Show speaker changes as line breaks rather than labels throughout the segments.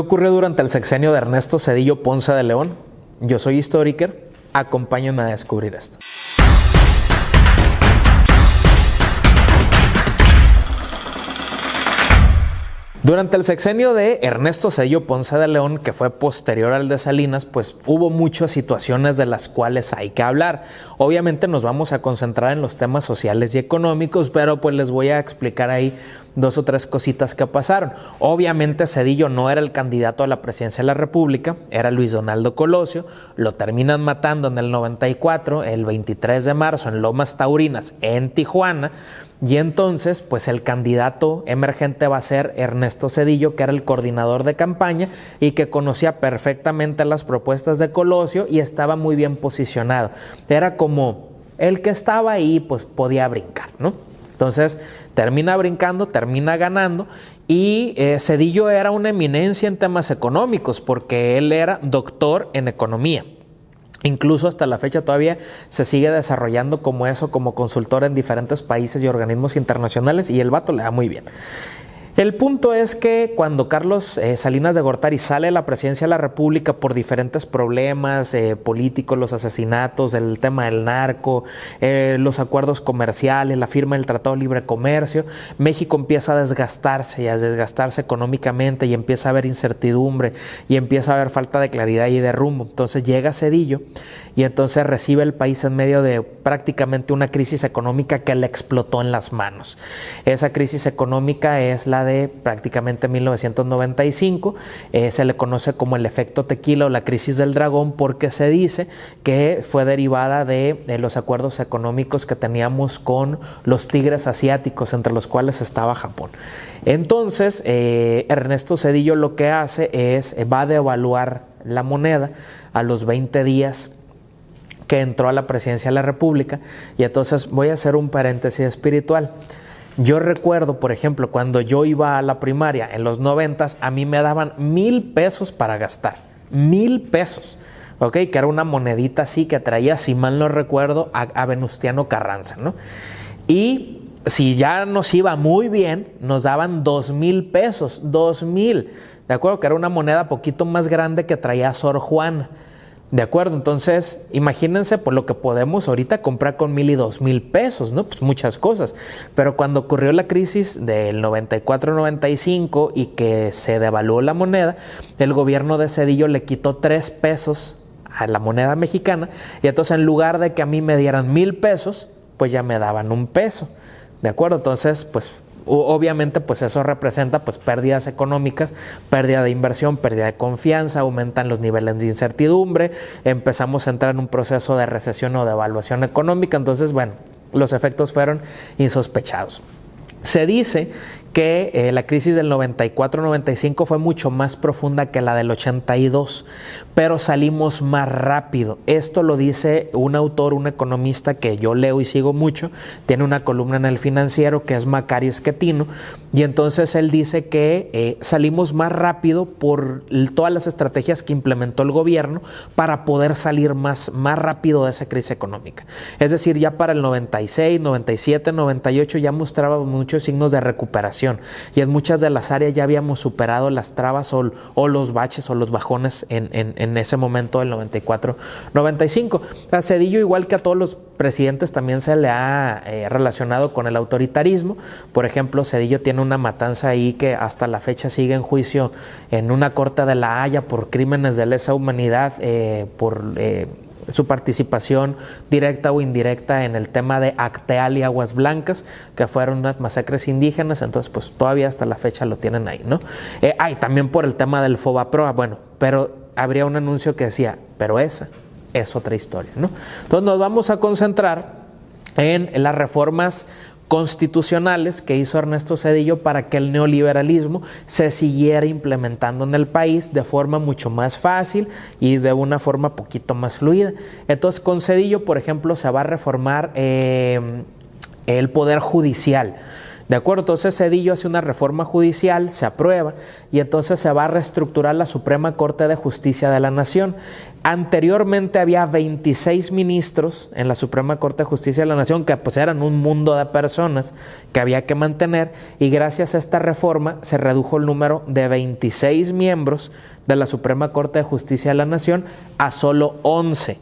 ocurrió durante el sexenio de Ernesto Zedillo Ponce de León? Yo soy Historiker, acompáñenme a descubrir esto. Durante el sexenio de Ernesto Zedillo Ponce de León, que fue posterior al de Salinas, pues hubo muchas situaciones de las cuales hay que hablar. Obviamente nos vamos a concentrar en los temas sociales y económicos, pero pues les voy a explicar ahí dos o tres cositas que pasaron. Obviamente Zedillo no era el candidato a la presidencia de la República, era Luis Donaldo Colosio, lo terminan matando en el 94, el 23 de marzo en Lomas Taurinas, en Tijuana. Y entonces, pues el candidato emergente va a ser Ernesto Zedillo, que era el coordinador de campaña y que conocía perfectamente las propuestas de Colosio y estaba muy bien posicionado. Era como el que estaba ahí, pues podía brincar, ¿no? Entonces, termina brincando, termina ganando y Zedillo era una eminencia en temas económicos porque él era doctor en economía. Incluso hasta la fecha todavía se sigue desarrollando como eso, como consultor en diferentes países y organismos internacionales y el vato le da muy bien. El punto es que cuando Carlos Salinas de Gortari sale a la presidencia de la República por diferentes problemas políticos, los asesinatos, el tema del narco, los acuerdos comerciales, la firma del Tratado de Libre Comercio, México empieza a desgastarse y a desgastarse económicamente y empieza a haber incertidumbre y empieza a haber falta de claridad y de rumbo. Entonces llega Zedillo y entonces recibe el país en medio de prácticamente una crisis económica que le explotó en las manos. Esa crisis económica es la de prácticamente 1995, se le conoce como el efecto tequila o la crisis del dragón porque se dice que fue derivada de los acuerdos económicos que teníamos con los tigres asiáticos, entre los cuales estaba Japón. Entonces, Ernesto Zedillo lo que hace es, va a devaluar la moneda a los 20 días que entró a la presidencia de la República y entonces voy a hacer un paréntesis espiritual. Yo recuerdo, por ejemplo, cuando yo iba a la primaria en los 90s, a mí me daban 1,000 pesos para gastar. 1,000 pesos, ¿ok? Que era una monedita así que traía, si mal no recuerdo, a Venustiano Carranza, ¿no? Y si ya nos iba muy bien, nos daban 2,000 pesos, 2,000. ¿De acuerdo? Que era una moneda poquito más grande que traía Sor Juana. ¿De acuerdo? Entonces, imagínense por lo que podemos ahorita comprar con 1,000 y 2,000 pesos, ¿no? Pues muchas cosas. Pero cuando ocurrió la crisis del 94-95 y que se devaluó la moneda, el gobierno de Zedillo le quitó 3 pesos a la moneda mexicana y entonces en lugar de que a mí me dieran 1,000 pesos, pues ya me daban 1 peso. ¿De acuerdo? Entonces, pues obviamente pues eso representa pues pérdidas económicas, pérdida de inversión, pérdida de confianza, aumentan los niveles de incertidumbre, empezamos a entrar en un proceso de recesión o de devaluación económica, entonces bueno, los efectos fueron insospechados. Se dice que la crisis del 94-95 fue mucho más profunda que la del 82, pero salimos más rápido. Esto lo dice un autor, un economista que yo leo y sigo mucho, tiene una columna en El Financiero que es Macario Schettino, y entonces él dice que salimos más rápido por todas las estrategias que implementó el gobierno para poder salir más rápido de esa crisis económica. Es decir, ya para el 96, 97, 98 ya mostrábamos muchos signos de recuperación. Y en muchas de las áreas ya habíamos superado las trabas o los baches o los bajones en ese momento del 94-95. A Zedillo, igual que a todos los presidentes, también se le ha relacionado con el autoritarismo. Por ejemplo, Zedillo tiene una matanza ahí que hasta la fecha sigue en juicio en una corte de La Haya por crímenes de lesa humanidad, por su participación directa o indirecta en el tema de Acteal y Aguas Blancas, que fueron unas masacres indígenas, entonces pues todavía hasta la fecha lo tienen ahí, ¿no? También por el tema del Fobaproa, bueno, pero habría un anuncio que decía, pero esa es otra historia, ¿no? Entonces nos vamos a concentrar en las reformas constitucionales que hizo Ernesto Zedillo para que el neoliberalismo se siguiera implementando en el país de forma mucho más fácil y de una forma poquito más fluida. Entonces con Zedillo, por ejemplo, se va a reformar el Poder Judicial. ¿De acuerdo? Entonces Zedillo hace una reforma judicial, se aprueba y entonces se va a reestructurar la Suprema Corte de Justicia de la Nación. Anteriormente había 26 ministros en la Suprema Corte de Justicia de la Nación que pues eran un mundo de personas que había que mantener, y gracias a esta reforma se redujo el número de 26 miembros de la Suprema Corte de Justicia de la Nación a solo 11.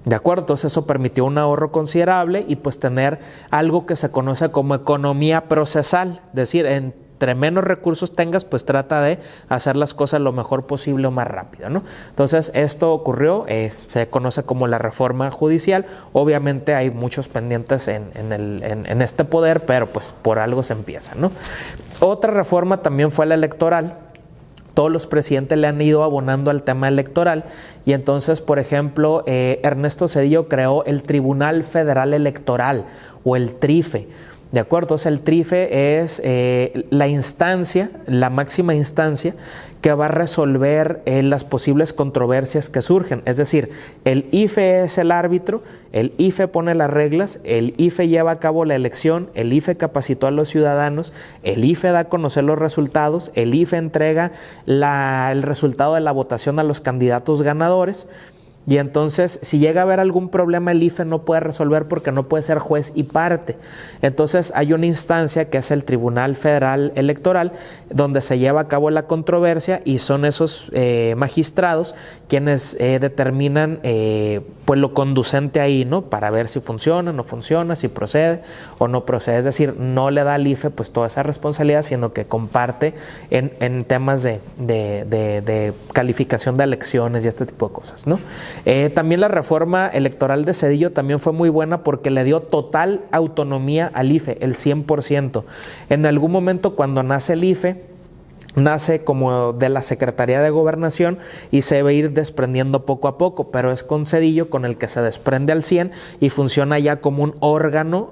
¿De acuerdo? Entonces eso permitió un ahorro considerable y pues tener algo que se conoce como economía procesal. Es decir, entre menos recursos tengas, pues trata de hacer las cosas lo mejor posible o más rápido, ¿no? Entonces esto ocurrió, se conoce como la reforma judicial. Obviamente hay muchos pendientes en este poder, pero pues por algo se empieza, ¿no? Otra reforma también fue la electoral. Todos los presidentes le han ido abonando al tema electoral y entonces, por ejemplo, Ernesto Zedillo creó el Tribunal Federal Electoral o el TRIFE. ¿De acuerdo? Entonces el TRIFE es la instancia, la máxima instancia que va a resolver las posibles controversias que surgen. Es decir, el IFE es el árbitro, el IFE pone las reglas, el IFE lleva a cabo la elección, el IFE capacitó a los ciudadanos, el IFE da a conocer los resultados, el IFE entrega el resultado de la votación a los candidatos ganadores. Y entonces, si llega a haber algún problema, el IFE no puede resolver porque no puede ser juez y parte. Entonces, hay una instancia que es el Tribunal Federal Electoral, donde se lleva a cabo la controversia y son esos magistrados quienes determinan pues lo conducente ahí, ¿no? Para ver si funciona, no funciona, si procede o no procede. Es decir, no le da al IFE pues toda esa responsabilidad, sino que comparte en temas de calificación de elecciones y este tipo de cosas, ¿no? También la reforma electoral de Zedillo también fue muy buena porque le dio total autonomía al IFE, el 100%. En algún momento cuando nace el IFE, nace como de la Secretaría de Gobernación y se va a ir desprendiendo poco a poco, pero es con Zedillo con el que se desprende al 100 y funciona ya como un órgano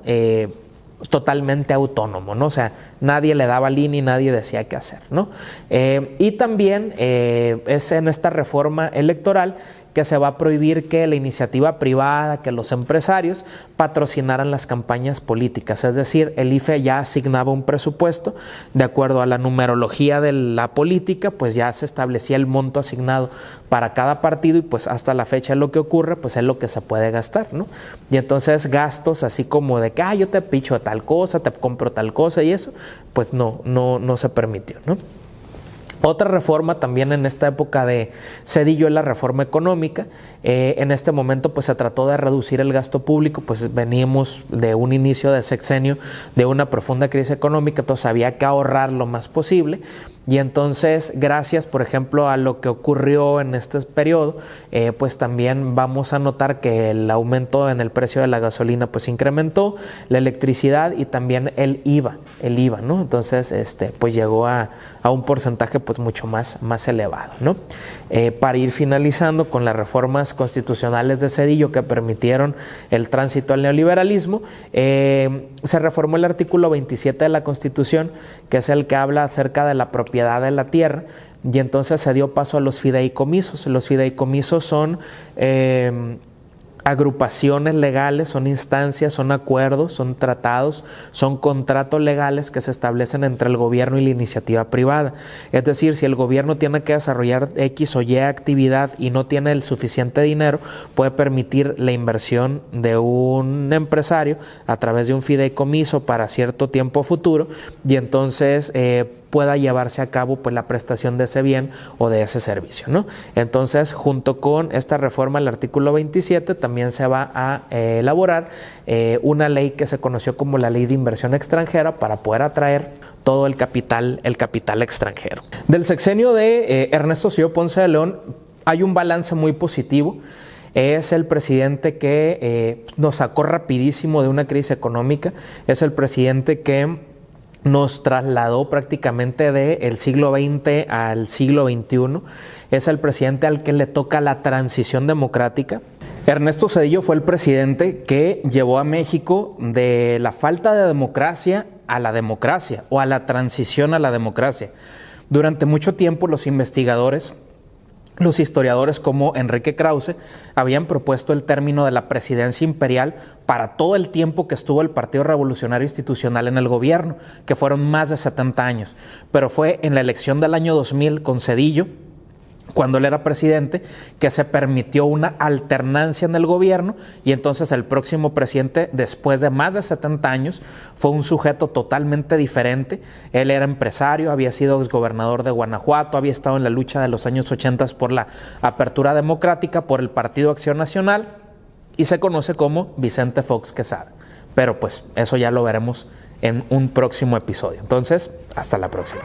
totalmente autónomo, ¿no? O sea, nadie le daba línea y nadie decía qué hacer, ¿no? Y también es en esta reforma electoral que se va a prohibir que la iniciativa privada, que los empresarios patrocinaran las campañas políticas. Es decir, el IFE ya asignaba un presupuesto de acuerdo a la numerología de la política, pues ya se establecía el monto asignado para cada partido y pues hasta la fecha lo que ocurre, pues es lo que se puede gastar, ¿no? Y entonces gastos así como de que, yo te picho tal cosa, te compro tal cosa y eso, pues no se permitió, ¿no? Otra reforma también en esta época de Zedillo es la reforma económica. En este momento pues se trató de reducir el gasto público, pues veníamos de un inicio de sexenio de una profunda crisis económica, entonces había que ahorrar lo más posible. Y entonces, gracias, por ejemplo, a lo que ocurrió en este periodo, pues también vamos a notar que el aumento en el precio de la gasolina pues incrementó, la electricidad y también el IVA, ¿no? Entonces, pues llegó a un porcentaje pues mucho más elevado, ¿no? Para ir finalizando con las reformas constitucionales de Zedillo que permitieron el tránsito al neoliberalismo, se reformó el artículo 27 de la Constitución, que es el que habla acerca de la propiedad de la tierra, y entonces se dio paso a los fideicomisos. Los fideicomisos son agrupaciones legales, son instancias, son acuerdos, son tratados, son contratos legales que se establecen entre el gobierno y la iniciativa privada. Es decir, si el gobierno tiene que desarrollar X o Y actividad y no tiene el suficiente dinero, puede permitir la inversión de un empresario a través de un fideicomiso para cierto tiempo futuro y entonces pueda llevarse a cabo pues la prestación de ese bien o de ese servicio, ¿no? Entonces, junto con esta reforma al artículo 27, también se va a elaborar una ley que se conoció como la Ley de Inversión Extranjera para poder atraer todo el capital extranjero. Del sexenio de Ernesto Zedillo Ponce de León hay un balance muy positivo. Es el presidente que nos sacó rapidísimo de una crisis económica, es el presidente que nos trasladó prácticamente del siglo XX al siglo XXI. Es el presidente al que le toca la transición democrática. Ernesto Zedillo fue el presidente que llevó a México de la falta de democracia a la democracia o a la transición a la democracia. Durante mucho tiempo los investigadores los historiadores como Enrique Krause habían propuesto el término de la presidencia imperial para todo el tiempo que estuvo el Partido Revolucionario Institucional en el gobierno, que fueron más de 70 años. Pero fue en la elección del año 2000 con Zedillo, cuando él era presidente, que se permitió una alternancia en el gobierno, y entonces el próximo presidente, después de más de 70 años, fue un sujeto totalmente diferente. Él era empresario, había sido exgobernador de Guanajuato, había estado en la lucha de los años 80 por la apertura democrática, por el Partido Acción Nacional, y se conoce como Vicente Fox Quesada. Pero pues eso ya lo veremos en un próximo episodio. Entonces, hasta la próxima.